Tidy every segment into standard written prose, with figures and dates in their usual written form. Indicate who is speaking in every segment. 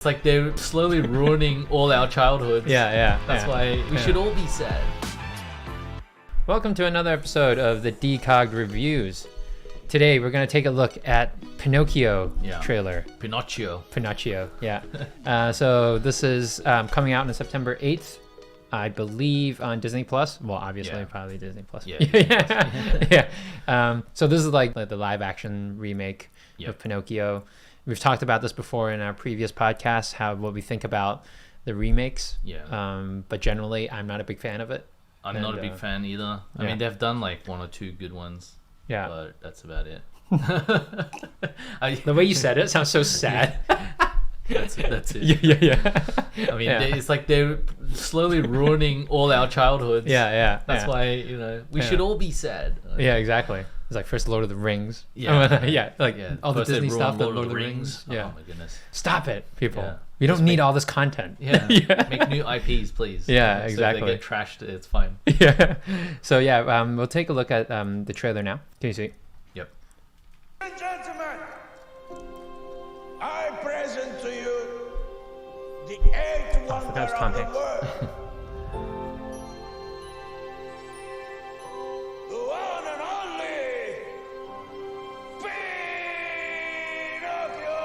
Speaker 1: It's like they're slowly ruining all our childhoods. That's why we should all be sad.
Speaker 2: Welcome to another episode of the Decogged Reviews. Today we're going to take a look at Pinocchio trailer.
Speaker 1: Pinocchio,
Speaker 2: yeah. So this is coming out on September 8th, I believe, on Disney Plus. Well, obviously, probably Disney Plus. Yeah. So this is like the live action remake of Pinocchio. We've talked about this before in our previous podcasts, what we think about the remakes. But generally, I'm not a big fan of it.
Speaker 1: I'm not a big fan either. I mean, they've done like one or two good ones. Yeah, but that's about it.
Speaker 2: The way you said it sounds so sad.
Speaker 1: That's it.
Speaker 2: Yeah.
Speaker 1: I mean, it's like they're slowly ruining all our childhoods. That's why we should all be sad.
Speaker 2: Yeah, exactly. It's like first Lord of the Rings. All the Disney stuff. The Lord of the Rings.
Speaker 1: Oh my goodness!
Speaker 2: Stop it, people. We don't need all this content.
Speaker 1: Make new IPs, please.
Speaker 2: Exactly.
Speaker 1: So if they get trashed, it's fine.
Speaker 2: So we'll take a look at the trailer now. Can you see?
Speaker 1: Yep.
Speaker 3: Ladies and gentlemen, I present to you the eighth wonder of the world. The one and only Pinocchio!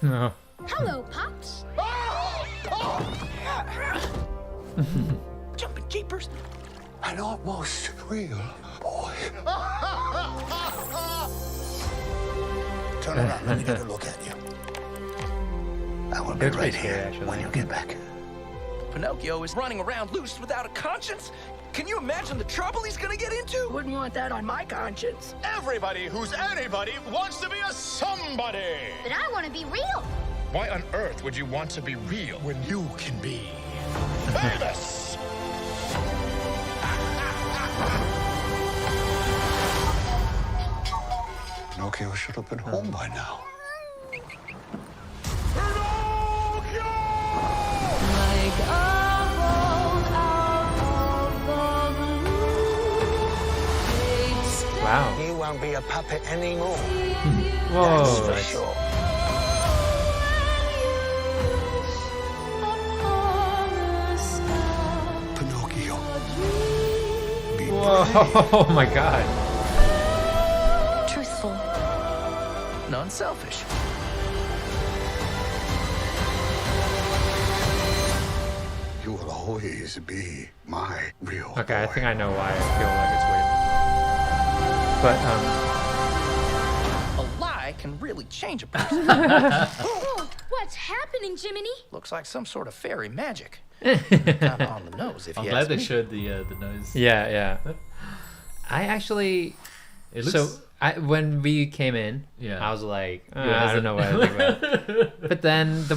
Speaker 2: No.
Speaker 4: Hello, Pops.
Speaker 3: Jumping jeepers. An almost real boy. Turn around, let me get a look at you. I will be right here when you get back.
Speaker 5: Pinocchio is running around loose without a conscience? Can you imagine the trouble he's gonna get into?
Speaker 4: Wouldn't want that on my conscience.
Speaker 6: Everybody who's anybody wants to be a somebody.
Speaker 4: But I want to be real.
Speaker 6: Why on earth would you want to be real when you can be famous?
Speaker 3: Pinocchio should have been home by now.
Speaker 2: Wow.
Speaker 3: He won't be a puppet anymore.
Speaker 2: Whoa.
Speaker 3: That's for sure. Pinocchio. Be
Speaker 2: Whoa. Oh my God.
Speaker 4: Truthful.
Speaker 5: Non-selfish.
Speaker 3: You will always be my real
Speaker 2: Okay,
Speaker 3: boy.
Speaker 2: I think I know why I feel like it's weird. But
Speaker 5: A lie can really change a person.
Speaker 4: What's happening, Jiminy?
Speaker 5: Looks like some sort of fairy magic. Kinda on the nose, if
Speaker 1: I'm
Speaker 5: you
Speaker 1: glad
Speaker 5: ask
Speaker 1: they
Speaker 5: me.
Speaker 1: showed the nose.
Speaker 2: yeah. I actually.
Speaker 1: It looks.
Speaker 2: When we came in, I was like, I don't know what I think about it. But then the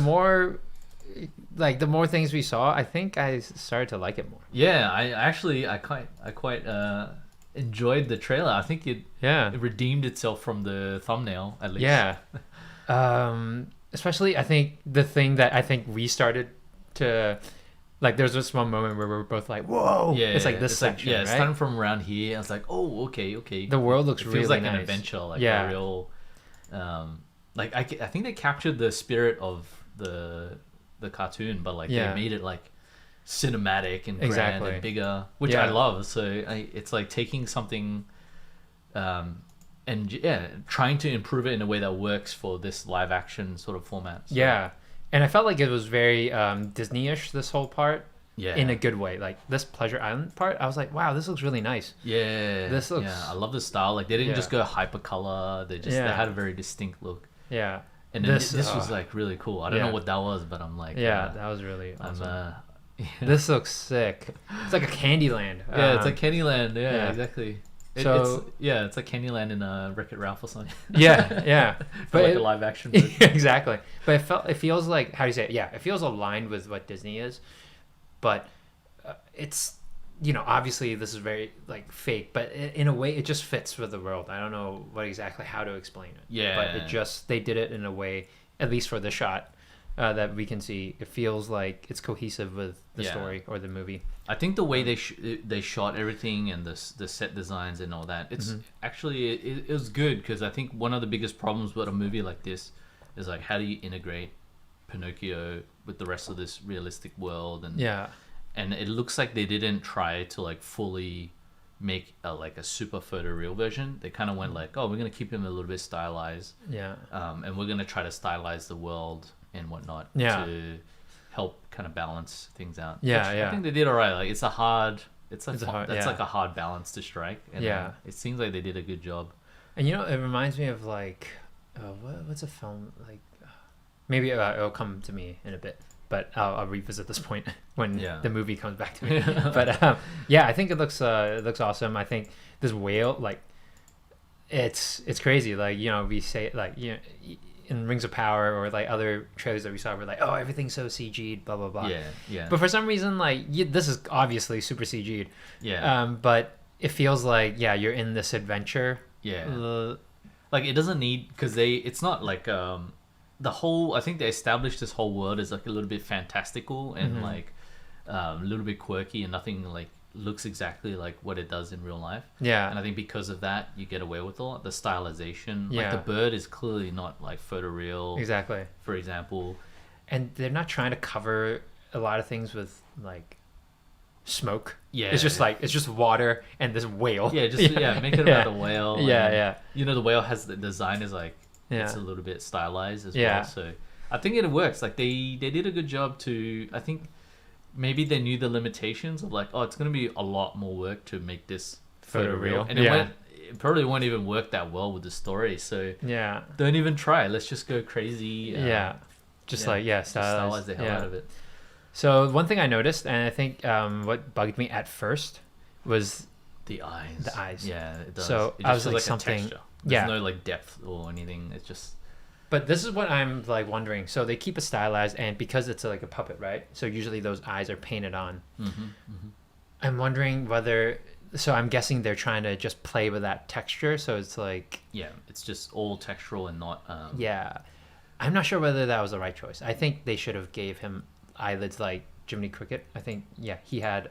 Speaker 2: more things we saw, I think I started to like it more.
Speaker 1: Yeah, I quite enjoyed the trailer. I think it redeemed itself from the thumbnail at least.
Speaker 2: Yeah. Especially, I think the thing that I think we started to like. There's this one moment where we're both like, "Whoa!"
Speaker 1: Yeah,
Speaker 2: it's like this section,
Speaker 1: it's
Speaker 2: right?
Speaker 1: starting from around here. I was like, "Oh, okay."
Speaker 2: The world looks
Speaker 1: it
Speaker 2: really
Speaker 1: feels like
Speaker 2: nice.
Speaker 1: an adventure, like a real. Like I think they captured the spirit of the cartoon, but like they made it like cinematic and grand and bigger, which I love. So it's like taking something, and trying to improve it in a way that works for this live action sort of format. So,
Speaker 2: and I felt like it was very Disney-ish, this whole part. In a good way. Like this Pleasure Island part, I was like, wow, this looks really nice.
Speaker 1: This looks. Yeah, I love the style. Like they didn't just go hypercolor. They had a very distinct look.
Speaker 2: Yeah.
Speaker 1: And then this was like really cool. I don't know what that was, but I'm like,
Speaker 2: that was really awesome. This looks sick. It's like a Candyland.
Speaker 1: It's like Candyland. Yeah, exactly. It's like Candyland in Wreck-It Ralph or something.
Speaker 2: But
Speaker 1: like a live action version.
Speaker 2: Exactly. But it feels like, how do you say it? Yeah, it feels aligned with what Disney is. But it's, obviously this is very like fake, but in a way it just fits with the world. I don't know how to explain it. But they did it in a way, at least for the shot, that we can see, it feels like it's cohesive with the story or the movie.
Speaker 1: I think the way they shot everything and the set designs and all that, it's actually it was good, because I think one of the biggest problems with a movie like this is like, how do you integrate Pinocchio with the rest of this realistic world? And it looks like they didn't try to like fully make a super photoreal version. They kind of went like, oh, we're gonna keep him a little bit stylized, and we're gonna try to stylize the world and whatnot to help kind of balance things out. I think they did all right. Like it's a hard balance to strike, and it seems like they did a good job.
Speaker 2: And you know, it reminds me of like what's a film like, maybe it'll come to me in a bit, but I'll revisit this point when the movie comes back to me. But I think it looks awesome. I think this whale, like, it's crazy. Like, you know, we say like, you know, in Rings of Power or like other trailers that we saw, we're like, oh, everything's so CG'd, blah blah blah. But for some reason, like, this is obviously super CG'd. But it feels like you're in this adventure.
Speaker 1: Like it doesn't need, because it's not like the whole, I think they established this whole world as like a little bit fantastical and like a little bit quirky, and nothing like looks exactly like what it does in real life. And I think because of that, you get away with a lot. The stylization, like the bird is clearly not like photoreal.
Speaker 2: Exactly.
Speaker 1: For example.
Speaker 2: And they're not trying to cover a lot of things with like smoke. It's just like, it's just water and this whale.
Speaker 1: Make it about the whale. You know, the whale has the design is like, it's a little bit stylized as well. So I think it works. Like they did a good job to, I think maybe they knew the limitations of like, oh, it's going to be a lot more work to make this photoreal. And it probably won't even work that well with the story. So don't even try. Let's just go crazy. Stylize the hell out of it.
Speaker 2: So one thing I noticed, and I think what bugged me at first was
Speaker 1: the eyes. Yeah, it does.
Speaker 2: So
Speaker 1: it
Speaker 2: I was like something.
Speaker 1: There's no like depth or anything. It's just.
Speaker 2: But this is what I'm like wondering. So they keep it stylized, and because it's like a puppet, right? So usually those eyes are painted on. I'm wondering whether. So I'm guessing they're trying to just play with that texture. So it's like.
Speaker 1: It's just all textural and not.
Speaker 2: I'm not sure whether that was the right choice. I think they should have gave him eyelids like Jiminy Cricket. I think he had.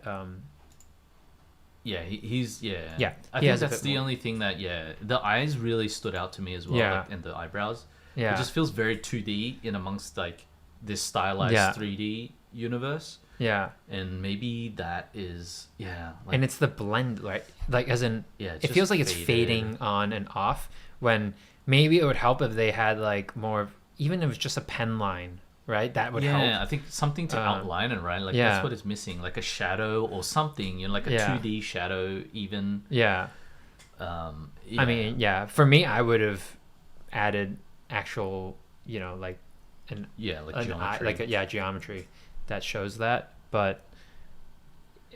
Speaker 1: He's
Speaker 2: I
Speaker 1: think that's the only thing that the eyes really stood out to me as well, like, and the eyebrows. It just feels very 2D in amongst like this stylized 3D universe. And maybe that is like,
Speaker 2: and it's the blend, right? Like as in it feels like it's fading on and off, when maybe it would help if they had like more, even if it was just a pen line, right? That would help.
Speaker 1: I think something to outline it, right? Like that's what is missing, like a shadow or something, you know, like a 2D shadow even.
Speaker 2: I mean, for me, I would have added actual, you know, like geometry, geometry that shows that. But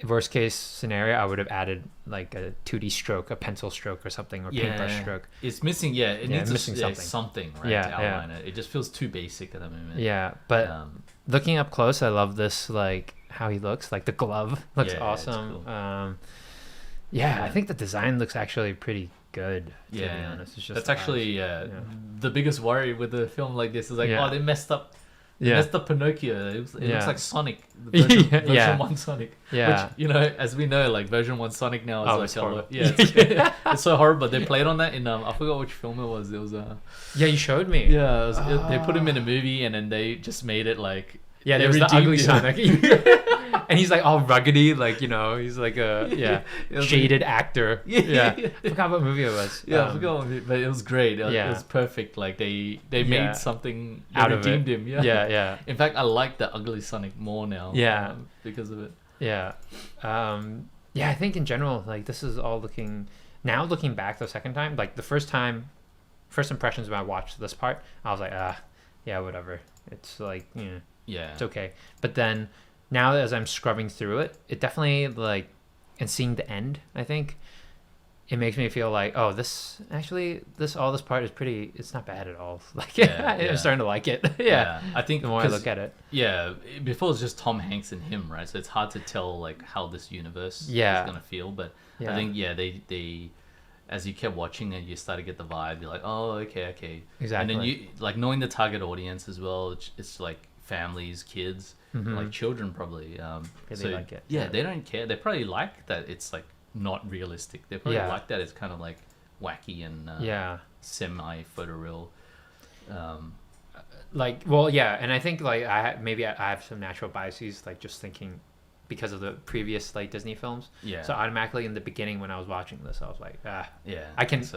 Speaker 2: worst case scenario, I would have added like a 2D stroke, a pencil stroke or something, or paintbrush stroke.
Speaker 1: It's missing. It needs something, right, to outline it. It just feels too basic at the moment.
Speaker 2: But looking up close, I love this, like how he looks. Like the glove looks awesome. Cool. I think the design looks actually pretty good, to be honest. It's just
Speaker 1: that's actually the biggest worry with a film like this is like, oh, they messed up. Messed up Pinocchio. It looks like Sonic, version 1 Sonic. Which, you know, as we know, like version 1 Sonic now is it's so horrible. They played on that in I forgot which film it was. It was
Speaker 2: you showed me.
Speaker 1: They put him in a movie and then they just made it like
Speaker 2: there was the ugly Sonic. And he's like all ruggedy, like, you know, he's like a shaded actor. I forgot what movie it was.
Speaker 1: I forgot what movie, but it was great. It was perfect. Like they made something
Speaker 2: out of it.
Speaker 1: Him. In fact, I like the ugly Sonic more now. Because of it.
Speaker 2: I think in general, like this is all looking back the second time, like the first impressions when I watched this part, I was like, whatever. It's like, you know, it's okay. But then now as I'm scrubbing through it, it definitely, like, and seeing the end, I think it makes me feel like, oh, this part is pretty, it's not bad at all. Like, I'm starting to like it.
Speaker 1: I think
Speaker 2: the more I look at it.
Speaker 1: Before it's just Tom Hanks and him, right? So it's hard to tell like how this universe is gonna feel. But I think they as you kept watching it, you start to get the vibe. You're like, oh, okay.
Speaker 2: Exactly.
Speaker 1: And then you like knowing the target audience as well. It's like families, kids, like children probably.
Speaker 2: They like it.
Speaker 1: Yeah, they don't care. They probably like that it's like not realistic. They probably like that it's kind of like wacky and semi photoreal.
Speaker 2: Like, well, yeah, and I think like maybe I have some natural biases, like just thinking because of the previous like Disney films.
Speaker 1: Yeah.
Speaker 2: So automatically in the beginning when I was watching this, I was like,
Speaker 1: yeah.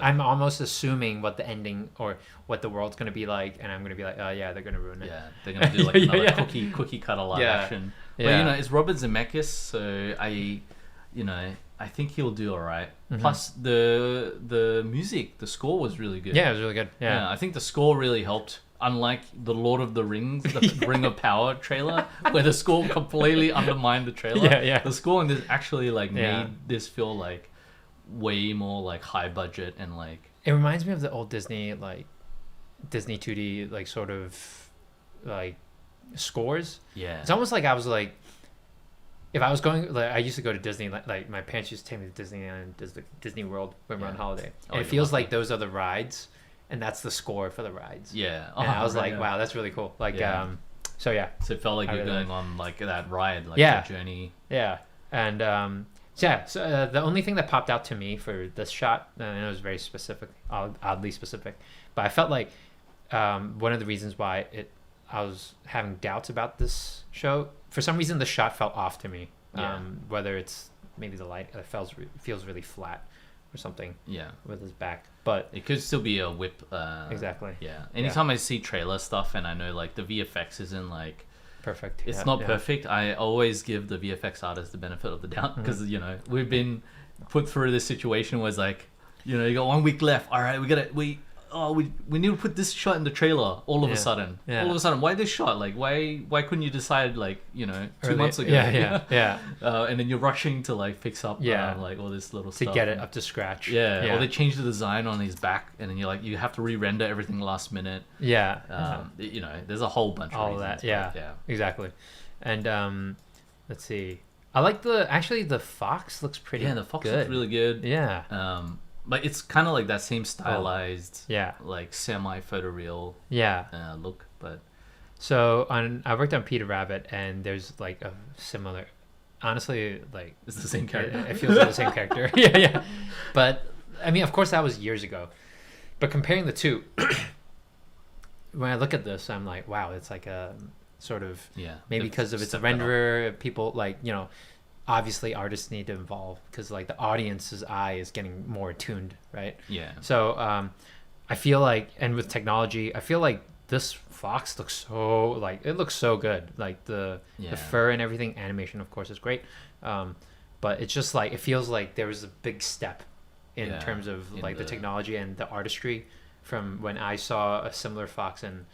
Speaker 2: I'm almost assuming what the ending or what the world's gonna be like, and I'm gonna be like, oh yeah, they're gonna ruin it.
Speaker 1: Yeah, they're gonna do like another cookie cutter live action. But you know, it's Robert Zemeckis, so I think he'll do all right. Plus the music, the score was really good.
Speaker 2: Yeah, it was really good. Yeah,
Speaker 1: I think the score really helped. Unlike the Lord of the Rings, the Ring of Power trailer, where the score completely undermined the trailer. The score in this actually like made this feel like way more like high budget and like.
Speaker 2: It reminds me of the old Disney 2D like sort of like scores. Yeah, it's almost like I was like, if I was going, like I used to go to Disney, like my parents used to take me to Disneyland, Disney World when we're on holiday, and it feels like those are the rides. And that's the score for the rides. Yeah. And I was like, wow, that's really cool. Like, so yeah.
Speaker 1: So it felt like you're going on like that ride, like a journey.
Speaker 2: Yeah. And so the only thing that popped out to me for this shot, and it was very specific, oddly specific, but I felt like one of the reasons why I was having doubts about this show, for some reason the shot felt off to me. Whether it's maybe the light, it feels really flat or something. Yeah. With his back. But
Speaker 1: it could still be a whip.
Speaker 2: Exactly.
Speaker 1: Yeah. Anytime I see trailer stuff and I know like the VFX isn't like
Speaker 2: perfect.
Speaker 1: It's not perfect. I always give the VFX artists the benefit of the doubt because we've been put through this situation where it's like you got 1 week left. All right, we need to put this shot in the trailer all of a sudden. Yeah. All of a sudden, why this shot? Like why couldn't you decide like 2 months ago?
Speaker 2: Yeah.
Speaker 1: And then you're rushing to like fix up like all this little stuff
Speaker 2: to get it up to scratch.
Speaker 1: Yeah. Or they change the design on his back, and then you have to re-render everything last minute.
Speaker 2: Yeah.
Speaker 1: There's a whole bunch
Speaker 2: all
Speaker 1: of reasons.
Speaker 2: That. Yeah. Exactly. And let's see. I like the fox looks pretty.
Speaker 1: Yeah, the fox looks really good.
Speaker 2: Yeah.
Speaker 1: But it's kind of like that same stylized, like semi-photoreal look. But
Speaker 2: so I worked on Peter Rabbit, and there's like a similar. Honestly, like
Speaker 1: it's the same character.
Speaker 2: It feels like the same character. Yeah. But I mean, of course, that was years ago. But comparing the two, when I look at this, I'm like, wow, it's like a sort of maybe because of its renderer, people like obviously artists need to evolve because like the audience's eye is getting more attuned, right? So I feel like, and with technology, I feel like this fox looks so good, like the fur and everything. Animation of course is great, but it's just like it feels like there was a big step in terms of like the technology and the artistry from when I saw a similar fox in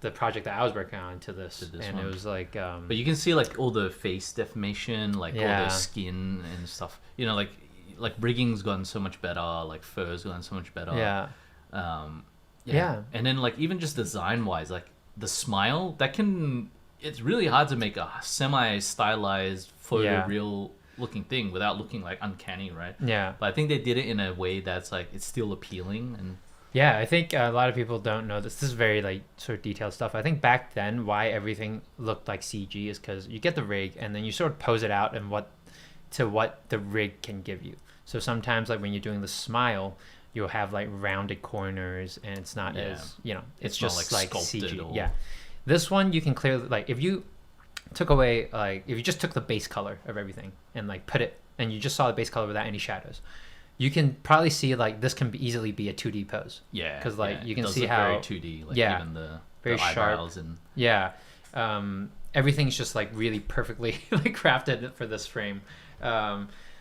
Speaker 2: the project that I was working on to this and one. It was like
Speaker 1: but you can see like all the face deformation, like all the skin and stuff, like rigging's gotten so much better, like fur's gotten so much better. And then like even just design wise, like the smile it's really hard to make a semi stylized photoreal looking thing without looking like uncanny, right? But I think they did it in a way that's like it's still appealing. And
Speaker 2: I think a lot of people don't know this. This is very like sort of detailed stuff. I think back then why everything looked like CG is because you get the rig and then you sort of pose it out and what the rig can give you. So sometimes like when you're doing the smile, you'll have like rounded corners and it's not as it's just like CG. This one you can clearly like if you took away like if you just took the base color of everything and like put it and you just saw the base color without any shadows. You can probably see like this can easily be a 2D pose. Yeah, because like you can see how
Speaker 1: very 2D. Like even the
Speaker 2: very sharp and everything's just like really perfectly like crafted for this frame.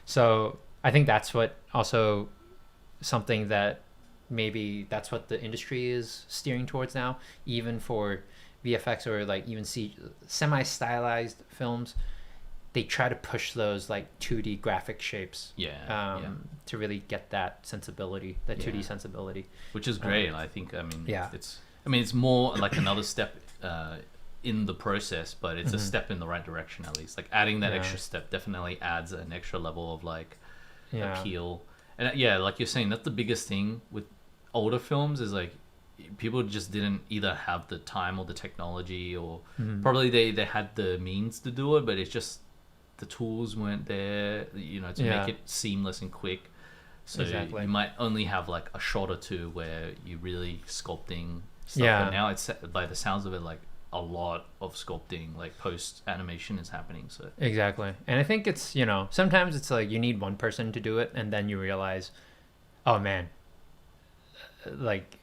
Speaker 2: So I think that's what also something that maybe that's what the industry is steering towards now, even for VFX or like even semi-stylized films. They try to push those like 2D graphic shapes to really get that sensibility, that 2D sensibility,
Speaker 1: which is great. I think it's more like another step in the process, but it's a step in the right direction at least. Like adding that extra step definitely adds an extra level of like appeal. And like you're saying, that's the biggest thing with older films is like people just didn't either have the time or the technology, or probably they had the means to do it, but it's just the tools weren't there, to make it seamless and quick. So
Speaker 2: Exactly.
Speaker 1: you might only have like a shot or two where you're really sculpting stuff.
Speaker 2: Yeah.
Speaker 1: But now it's, by the sounds of it, like a lot of sculpting, like post animation is happening. So
Speaker 2: Exactly. And I think it's, sometimes it's like you need one person to do it, and then you realize, oh man, like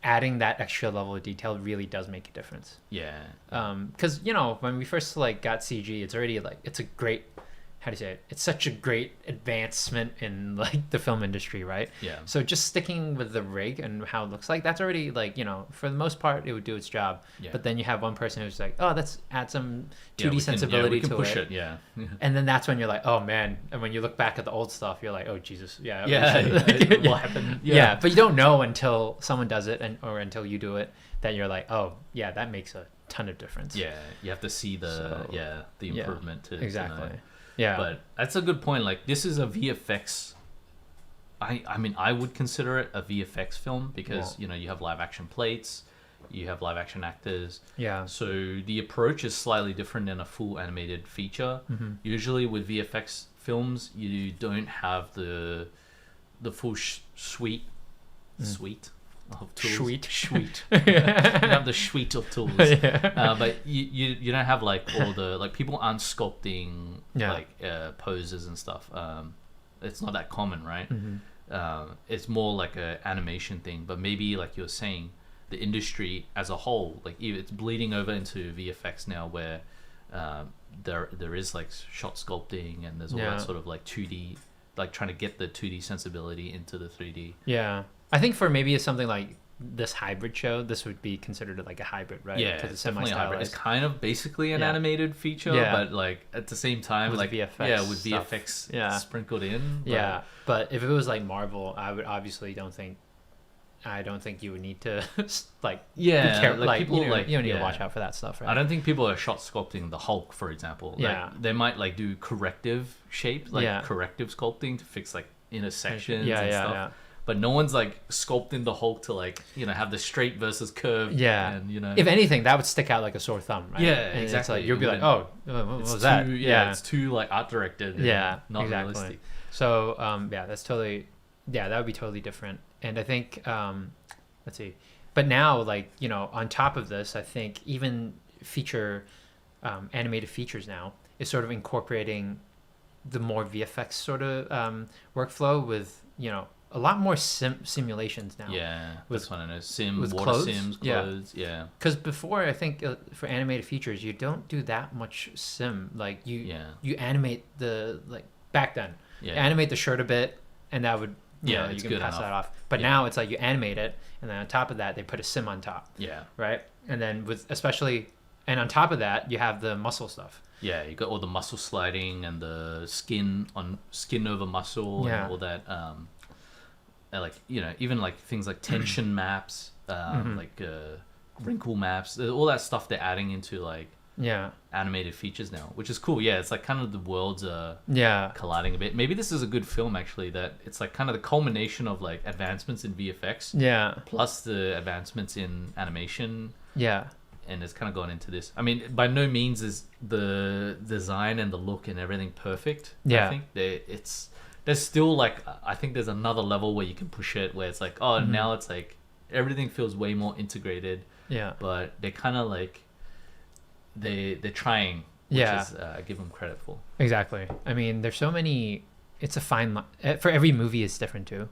Speaker 2: adding that extra level of detail really does make a difference.
Speaker 1: yeah.
Speaker 2: Because when we first like got CG, it's already like, it's a great, how do you say it? It's such a great advancement in like the film industry, right?
Speaker 1: Yeah.
Speaker 2: So just sticking with the rig and how it looks like, that's already like, for the most part, it would do its job.
Speaker 1: Yeah.
Speaker 2: But then you have one person who's like, oh, let's add some 2D
Speaker 1: Yeah, we
Speaker 2: sensibility
Speaker 1: can
Speaker 2: to
Speaker 1: push
Speaker 2: it.
Speaker 1: Yeah.
Speaker 2: And then that's when you're like, oh man. And when you look back at the old stuff, you're like, oh Jesus, yeah.
Speaker 1: Yeah. What happened?
Speaker 2: Yeah. But you don't know until someone does it, or until you do it, that you're like, oh yeah, that makes a ton of difference.
Speaker 1: Yeah. You have to see the improvement to
Speaker 2: exactly.
Speaker 1: know.
Speaker 2: Yeah.
Speaker 1: But that's a good point. Like, this is a VFX. I mean, I would consider it a VFX film because you have live action plates, you have live action actors.
Speaker 2: Yeah.
Speaker 1: So the approach is slightly different than a full animated feature. Usually with VFX films, you don't have the full suite of tools. Suite. You have the suite of tools. But you don't have like all the, like, people aren't sculpting like poses and stuff. It's not that common, right? It's more like a animation thing. But maybe, like you were saying, the industry as a whole, like, it's bleeding over into VFX now, where there is like shot sculpting, and there's all that sort of like 2D, like trying to get the 2D sensibility into the 3D.
Speaker 2: Yeah. I think for maybe something like this hybrid show, this would be considered like a hybrid, right?
Speaker 1: Yeah,
Speaker 2: because
Speaker 1: it's definitely a hybrid. It's
Speaker 2: semi-stylized.
Speaker 1: kind of basically an animated feature, but like at the same time,
Speaker 2: With
Speaker 1: like
Speaker 2: VFX
Speaker 1: with
Speaker 2: stuff.
Speaker 1: VFX sprinkled in.
Speaker 2: Yeah, but if it was like Marvel, I would obviously don't think you would need to like be
Speaker 1: like people
Speaker 2: you don't need to watch out for that stuff, right?
Speaker 1: I don't think people are shot sculpting the Hulk, for example. Like, they might like do corrective shapes, like corrective sculpting to fix like intersections and stuff. Yeah. But no one's like sculpting the Hulk to like have the straight versus curve.
Speaker 2: Yeah,
Speaker 1: and
Speaker 2: if anything, that would stick out like a sore thumb, right?
Speaker 1: Yeah,
Speaker 2: and
Speaker 1: exactly.
Speaker 2: It's like, you'll be like, oh, what was that?
Speaker 1: It's too like art directed.
Speaker 2: Yeah,
Speaker 1: not
Speaker 2: exactly.
Speaker 1: realistic.
Speaker 2: So that's totally, that would be totally different. And I think let's see, but now, like, on top of this, I think even animated features now is sort of incorporating the more VFX sort of workflow with a lot more simulations now.
Speaker 1: Yeah,
Speaker 2: with,
Speaker 1: that's what I know.
Speaker 2: with
Speaker 1: water
Speaker 2: clothes?
Speaker 1: sims, clothes. Yeah.
Speaker 2: Because before, I think for animated features, you don't do that much sim. Like you animate the, like, back then, you animate the shirt a bit, and that would you can pass that off. But now it's like you animate it, and then on top of that, they put a sim on top. Yeah. Right. And then and on top of that, you have the muscle stuff.
Speaker 1: Yeah, you got all the muscle sliding and the skin over muscle and all that. Like, even like things like tension maps, like wrinkle maps, all that stuff they're adding into like animated features now, which is cool. Yeah, it's like kind of the worlds are colliding a bit. Maybe this is a good film, actually, that it's like kind of the culmination of like advancements in VFX plus the advancements in animation. And it's kind of gone into this. I mean, by no means is the design and the look and everything perfect. I think there's still like, I think there's another level where you can push it, where it's like, now it's like everything feels way more integrated. But they're kind of like they're trying, which is I give them credit for.
Speaker 2: Exactly. I mean, there's so many. It's a fine line for every movie. It's different too.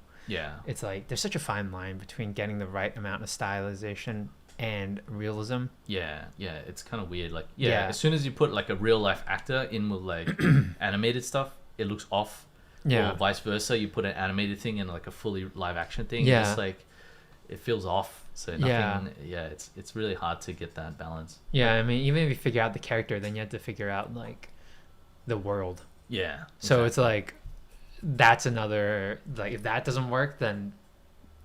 Speaker 2: It's like there's such a fine line between getting the right amount of stylization and realism.
Speaker 1: It's kind of weird. Like as soon as you put like a real life actor in with like animated stuff, it looks off. Or vice versa, you put an animated thing in like a fully live action thing, it's like it feels off. So nothing. It's really hard to get that balance.
Speaker 2: I mean, even if you figure out the character, then you have to figure out like the world. So it's like that's another, like, if that doesn't work, then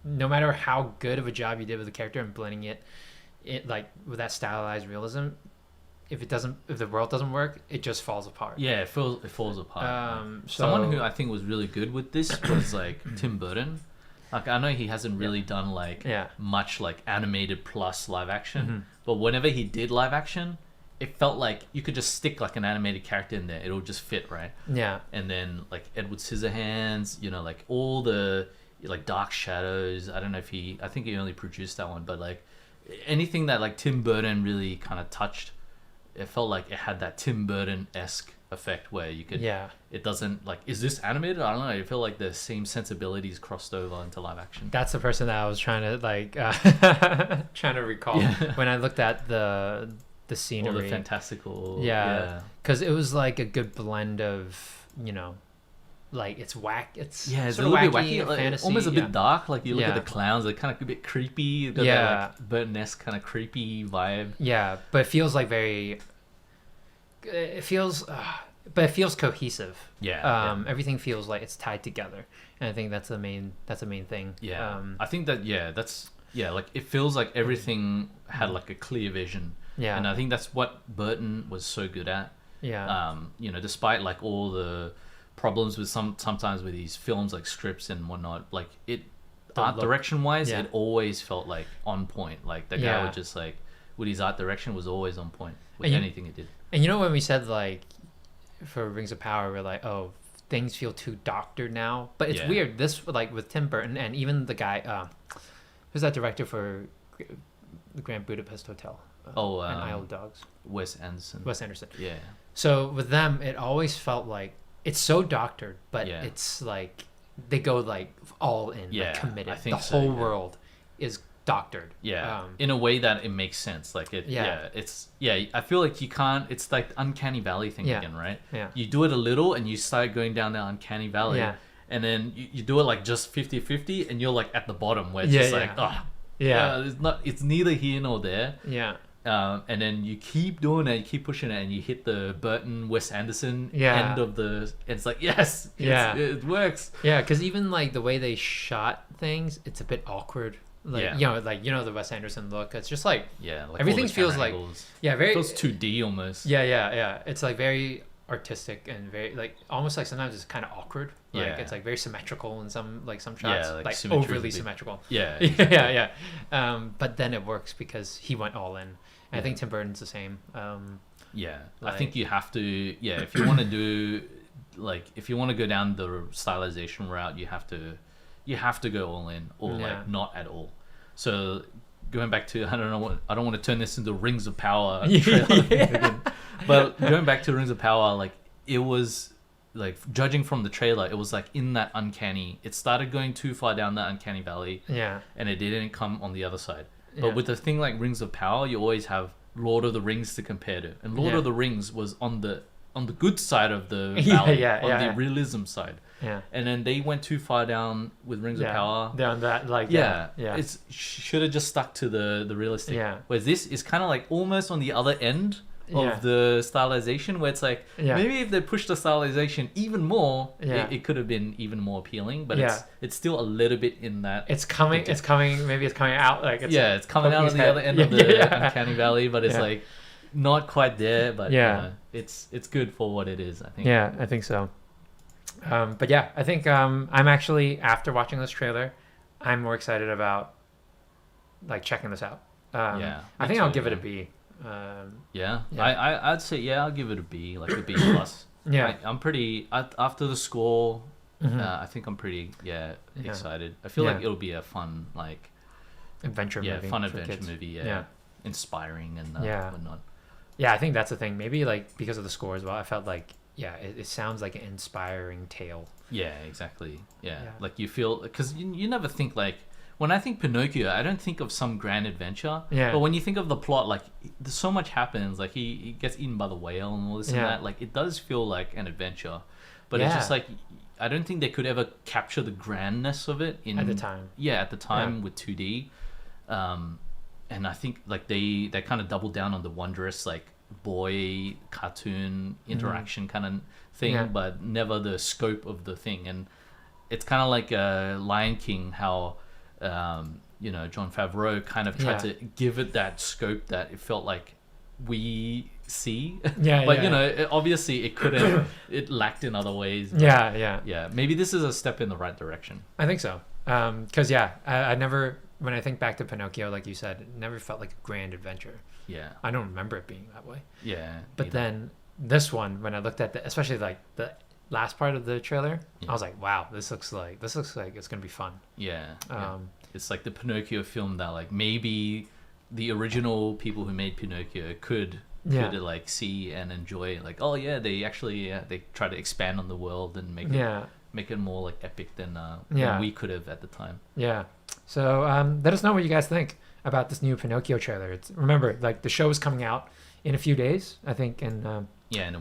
Speaker 2: no matter how good of a job you did with the character and blending it like with that stylized realism, if the world doesn't work, it just falls apart.
Speaker 1: It falls apart. Someone who I think was really good with this was like Tim Burton. Like I know he hasn't really done like much like animated plus live action, but whenever he did live action, it felt like you could just stick like an animated character in there; it'll just fit, right?
Speaker 2: Yeah.
Speaker 1: And then like Edward Scissorhands, you know, like all the like Dark Shadows. I don't know if I think he only produced that one, but like anything that like Tim Burton really kind of touched, it felt like it had that Tim Burton-esque effect where you could it doesn't like, is this animated? I don't know, I feel like the same sensibilities crossed over into live action.
Speaker 2: That's the person that I was trying to like trying to recall when I looked at the scenery,
Speaker 1: all the fantastical,
Speaker 2: because it was like a good blend of, you know, like it's
Speaker 1: it's
Speaker 2: sort
Speaker 1: a
Speaker 2: of
Speaker 1: little
Speaker 2: wacky,
Speaker 1: bit wacky, like,
Speaker 2: fantasy,
Speaker 1: almost a bit dark. Like you look at the clowns, they're kind of a bit creepy. They're that, like Burton-esque kind of creepy vibe.
Speaker 2: Yeah, but it feels like but it feels cohesive. Everything feels like it's tied together, and I think that's the main thing.
Speaker 1: I think that that's like it feels like everything had like a clear vision. And I think that's what Burton was so good at. You know, despite like all the problems with sometimes with these films, like scripts and whatnot, like art direction wise, it always felt like on point. Like the guy would just like, with his art direction, was always on point with anything he did.
Speaker 2: And you know, when we said like for Rings of Power, we're like, oh, things feel too doctored now, but it's weird. This, like with Tim Burton, and even the guy who's that director for the Grand Budapest Hotel and Isle of Dogs, Wes Anderson.
Speaker 1: Yeah.
Speaker 2: So with them, it always felt like it's so doctored, but it's like they go like all in, like committed. I think the whole world is doctored.
Speaker 1: In a way that it makes sense. Like it's I feel like you can't. It's like the uncanny valley thing again, right? You do it a little, and you start going down the uncanny valley, and then you do it like just 50-50, and you're like at the bottom where it's just like it's neither here nor there. And then you keep doing it, you keep pushing it, and you hit the Burton Wes Anderson end of the. It's like it works.
Speaker 2: Because even like the way they shot things, it's a bit awkward. Like you know the Wes Anderson look. It's just like
Speaker 1: like
Speaker 2: everything feels like
Speaker 1: angles.
Speaker 2: Very,
Speaker 1: it feels 2D almost.
Speaker 2: It's like very artistic and very like almost like sometimes it's kind of awkward. Like it's like very symmetrical in some shots, like overly symmetrical. But then it works because he went all in. And I think Tim Burton's the same.
Speaker 1: I think you have to. If you want to do if you want to go down the stylization route, you have to go all in or like not at all. So going back to, I don't want to turn this into Rings of Power trailer, but going back to Rings of Power, like it was like, judging from the trailer, it was like in that uncanny. It started going too far down that uncanny valley, and it didn't come on the other side. But with the thing like Rings of Power, you always have Lord of the Rings to compare to, and Lord of the Rings was on the good side of the valley, on the realism side. And then they went too far down with Rings of Power.
Speaker 2: Down that, like
Speaker 1: it's should have just stuck to the realistic. Whereas this is kind of like almost on the other end of the stylization, where it's like maybe if they pushed the stylization even more, it could have been even more appealing. But it's still a little bit in that.
Speaker 2: It's coming. Maybe it's coming out like
Speaker 1: it's coming out on the other end of the uncanny valley, but it's like not quite there. But you know, it's good for what it is, I think.
Speaker 2: I think so. But I think I'm actually, after watching this trailer, I'm more excited about like checking this out. I think I'll give it a B.
Speaker 1: I'd say I'll give it a B, like a B plus. I'm pretty after the score. I think I'm pretty excited. I feel like it'll be a fun like
Speaker 2: adventure movie.
Speaker 1: Fun adventure movie. Inspiring and whatnot.
Speaker 2: I think that's the thing. Maybe like because of the score as well, I felt like it sounds like an inspiring tale.
Speaker 1: Exactly. Like you feel, because you never think like, when I think Pinocchio, I don't think of some grand adventure. But when you think of the plot, like there's so much happens. Like he gets eaten by the whale and all this and that. Like it does feel like an adventure, but it's just like, I don't think they could ever capture the grandness of it at the time. At the time with 2D, and I think like they kind of doubled down on the wondrous like boy cartoon interaction kind of thing, but never the scope of the thing. And it's kind of like Lion King, how Jon Favreau kind of tried to give it that scope that it felt like we see. But obviously it couldn't. It lacked in other ways. But maybe this is a step in the right direction.
Speaker 2: I think so. Because I never, when I think back to Pinocchio, like you said, it never felt like a grand adventure.
Speaker 1: Yeah.
Speaker 2: I don't remember it being that way.
Speaker 1: Yeah.
Speaker 2: But then this one, when I looked at especially like the last part of the trailer, I was like, wow, this looks like it's gonna be fun.
Speaker 1: Yeah. It's like the Pinocchio film that like maybe the original people who made Pinocchio could like see and enjoy. Like, oh yeah, they actually they try to expand on the world and make it more like epic than we could have at the time.
Speaker 2: Yeah. So let us know what you guys think about this new Pinocchio trailer. Remember, like the show is coming out in a few days, I think, in
Speaker 1: a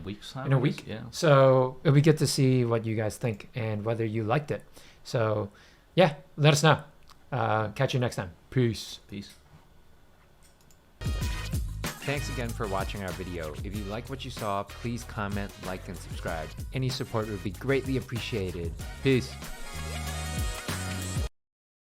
Speaker 1: week's time.
Speaker 2: In a week.
Speaker 1: Yeah.
Speaker 2: So it'll be good to see what you guys think and whether you liked it. So yeah, let us know. Catch you next time. Peace.
Speaker 7: Thanks again for watching our video. If you like what you saw, please comment, like, and subscribe. Any support would be greatly appreciated. Peace.